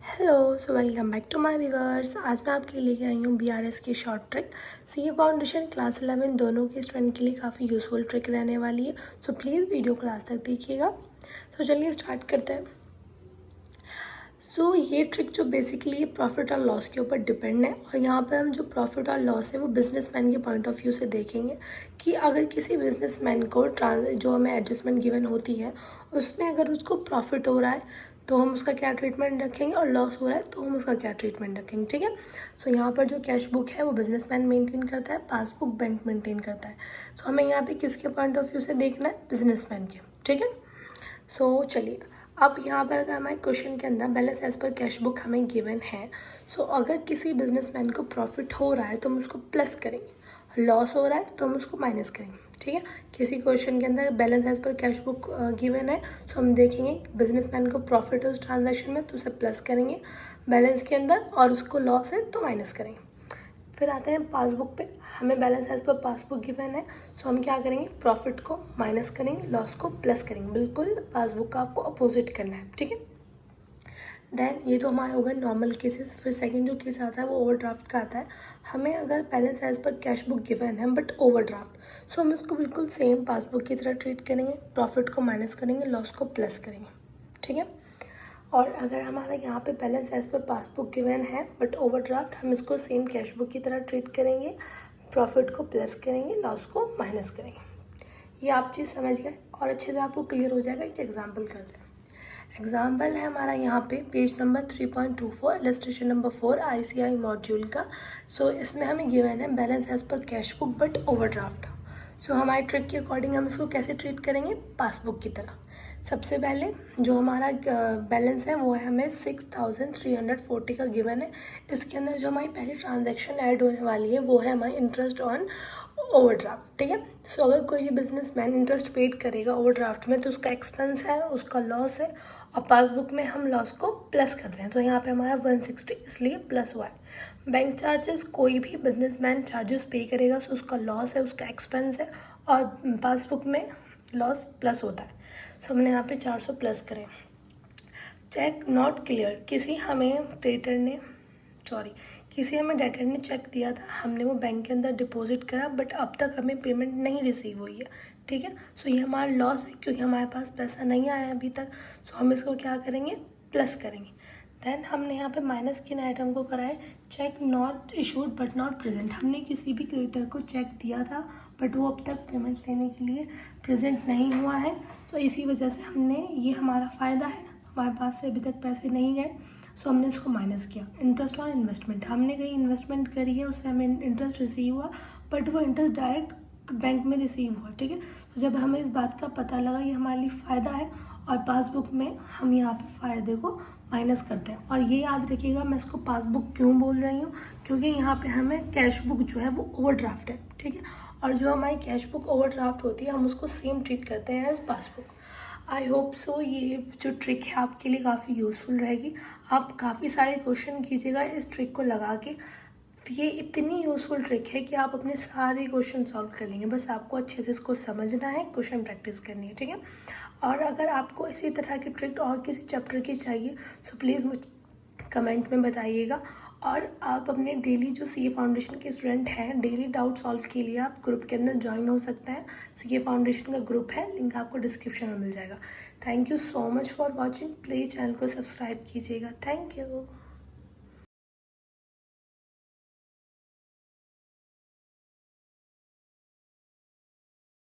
Hello, so welcome back to my viewers. आज मैं आपके लिए लेके आई हूँ बीआरएस की short trick. CA foundation class 11 दोनों के स्टूडेंट के लिए काफ़ी यूज़फुल ट्रिक रहने वाली है। सो प्लीज़ वीडियो क्लास तक देखिएगा। तो चलिए स्टार्ट करते हैं। ये ट्रिक जो बेसिकली प्रॉफिट और लॉस के ऊपर डिपेंड है, और यहाँ पर हम जो प्रॉफिट और लॉस है वो बिजनेसमैन के पॉइंट ऑफ व्यू से देखेंगे कि अगर किसी बिजनेसमैन को जो हमें एडजस्टमेंट गिवन होती है उसमें अगर उसको प्रॉफिट हो रहा है तो हम उसका क्या ट्रीटमेंट रखेंगे, और लॉस हो रहा है तो हम उसका क्या ट्रीटमेंट रखेंगे। ठीक है। यहाँ पर जो कैश बुक है वो बिजनेसमैन मेंटेन करता है, पासबुक बैंक मेंटेन करता है। हमें यहाँ पे किसके पॉइंट ऑफ व्यू से देखना है, बिजनेसमैन के। ठीक है। चलिए अब यहाँ पर अगर हमारे क्वेश्चन के अंदर balance as per cash book हमें गिवन है। अगर किसी बिजनेसमैन को प्रॉफिट हो रहा है तो हम उसको प्लस करेंगे, लॉस हो रहा है तो हम उसको माइनस करेंगे। ठीक है। किसी क्वेश्चन के अंदर balance as per cash book given है, हम देखेंगे बिजनेसमैन को प्रॉफिट है उस ट्रांजैक्शन में तो उसे प्लस करेंगे बैलेंस के अंदर, और उसको लॉस है तो माइनस करेंगे। फिर आते हैं पासबुक पे। हमें balance as per passbook given है, हम क्या करेंगे, प्रॉफिट को माइनस करेंगे, लॉस को प्लस करेंगे। बिल्कुल पासबुक का आपको अपोजिट करना है। ठीक है। देन ये तो हमारे हो गए नॉर्मल केसेस। फिर सेकंड जो केस आता है वो ओवरड्राफ्ट का आता है। हमें अगर balance as per cash book given है बट ओवरड्राफ्ट, हम इसको बिल्कुल सेम पासबुक की तरह ट्रीट करेंगे, प्रॉफिट को माइनस करेंगे, लॉस को प्लस करेंगे। ठीक है। और अगर हमारा यहाँ पे balance as per passbook given है बट ओवरड्राफ्ट, हम इसको सेम कैश बुक की तरह ट्रीट करेंगे, प्रॉफिट को प्लस करेंगे, लॉस को माइनस करेंगे। ये आप चीज़ समझ गए और अच्छे से आपको क्लियर हो जाएगा। एक एग्जांपल करते हैं। एग्जाम्पल है हमारा यहाँ पे page number 3.24 illustration number 4 ICI module का। इसमें हमें गिवन है balance as per cash book but overdraft. हमारी ट्रिक के अकॉर्डिंग हम इसको कैसे ट्रीट करेंगे, पासबुक की तरह। सबसे पहले जो हमारा बैलेंस है वो है हमें 6340 का गिवन है। इसके अंदर जो हमारी पहली ट्रांजैक्शन ऐड होने वाली है वो है हमारी इंटरेस्ट ऑन ओवरड्राफ्ट। ठीक है। अगर कोई भी बिजनेसमैन इंटरेस्ट पेड करेगा ओवरड्राफ्ट में तो उसका एक्सपेंस है, उसका लॉस है, और पासबुक में हम लॉस को प्लस कर रहे हैं तो यहाँ पे हमारा 160 इसलिए प्लस हुआ है। बैंक चार्जेस, कोई भी बिजनेसमैन चार्जेस पे करेगा तो उसका लॉस है, उसका एक्सपेंस है, और पासबुक में लॉस प्लस होता है। हमने यहाँ पे 400 प्लस करें। चेक नॉट क्लियर, किसी हमें डेटर ने चेक दिया था, हमने वो बैंक के अंदर डिपॉजिट करा बट अब तक हमें पेमेंट नहीं रिसीव हुई है। ठीक है। ये हमारा लॉस है क्योंकि हमारे पास पैसा नहीं आया अभी तक। हम इसको क्या करेंगे, प्लस करेंगे। देन हमने यहाँ पे माइनस किन आइटम को करा है, cheque not issued but not present. हमने किसी भी क्रेडिटर को चेक दिया था बट वो अब तक पेमेंट लेने के लिए प्रेजेंट नहीं हुआ है, इसी वजह से हमने, ये हमारा फ़ायदा है, हमारे पास से अभी तक पैसे नहीं गए, हमने इसको माइनस किया। इंटरेस्ट ऑन इन्वेस्टमेंट, हमने कहीं इन्वेस्टमेंट करी है, उससे हमें इंटरेस्ट रिसीव हुआ बट वो इंटरेस्ट डायरेक्ट बैंक में रिसीव हुआ। ठीक है। जब हमें इस बात का पता लगा ये हमारे लिए फ़ायदा है, और पासबुक में हम यहाँ पे फ़ायदे को माइनस करते हैं। और ये याद रखिएगा मैं इसको पासबुक क्यों बोल रही हूँ, क्योंकि यहाँ पे हमें कैश बुक जो है वो ओवरड्राफ्ट है। ठीक है। और जो हमारी कैश बुक ओवरड्राफ्ट होती है हम उसको सेम ट्रीट करते हैं as passbook. I hope so ये जो ट्रिक है आपके लिए काफ़ी यूज़फुल रहेगी। आप काफ़ी सारे क्वेश्चन कीजिएगा इस ट्रिक को लगा के। ये इतनी यूज़फुल ट्रिक है कि आप अपने सारे क्वेश्चन सॉल्व कर लेंगे, बस आपको अच्छे से इसको समझना है, क्वेश्चन प्रैक्टिस करनी है। ठीक है। और अगर आपको इसी तरह की ट्रिक और किसी चैप्टर की चाहिए प्लीज़ मुझे कमेंट में बताइएगा। और आप अपने डेली जो सीए फाउंडेशन के स्टूडेंट हैं, डेली डाउट सॉल्व के लिए आप ग्रुप के अंदर ज्वाइन हो सकते हैं। सीए फाउंडेशन का ग्रुप है, लिंक आपको डिस्क्रिप्शन में मिल जाएगा। Thank you so much for watching. Please channel को सब्सक्राइब कीजिएगा। Thank you.